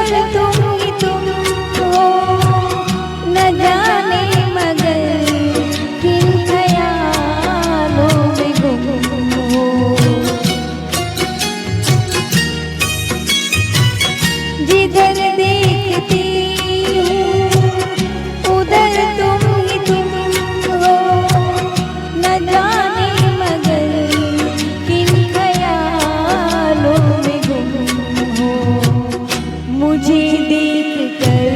जिधर तुम ही तुम हो, न जाने मगर किन ख्यालों में गुम हो। जिधर देखती हूँ उधर तुम ही तुम हो, न जाने मगर किन ख्यालों में गुम हो। मुझे देख कर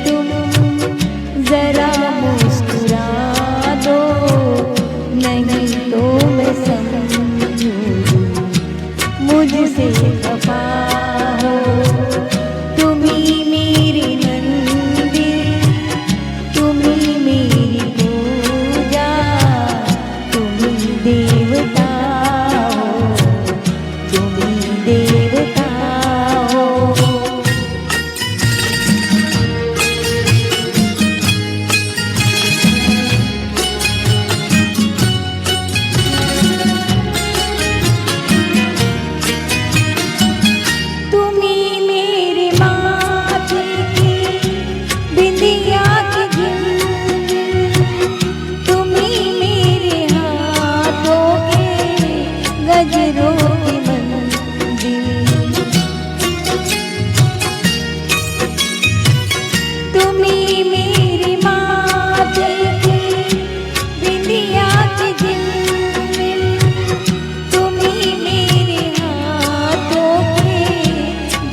तुम जरा मुस्कुरा दो, नहीं तो मैं समझूं मुझसे खफा हो। तुम ही मेरी मंदिर, तुम ही मेरी पूजा, तुम ही देवता हो, तुम ही देवता हो। तुम ही मेरे माथे की बिंदिया की झिलमिल, तुम ही मेरे हाथों के गजरों की मंजिल। तुम ही मेरे माथे की बिंदिया की झिलमिल, तुम ही मेरे हाथों के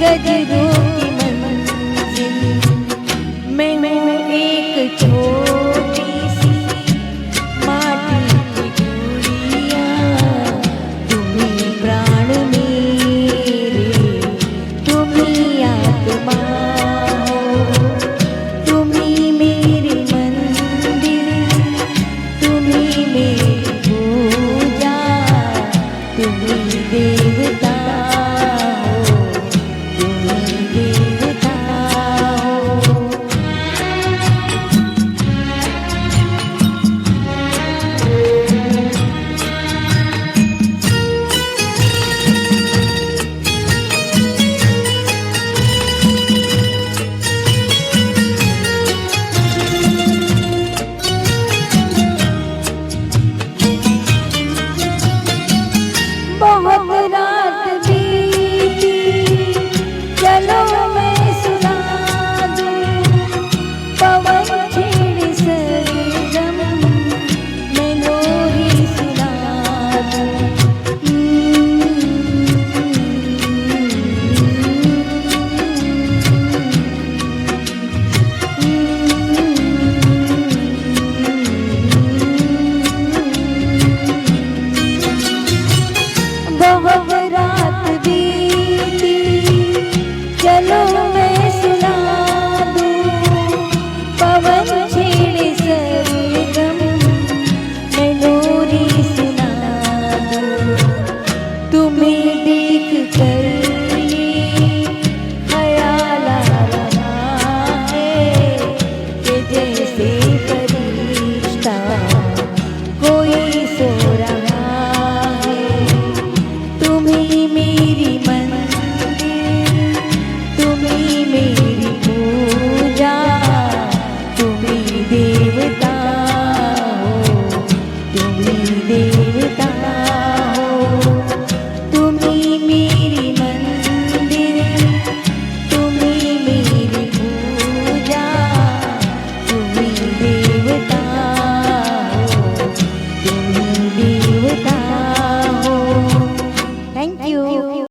गजरों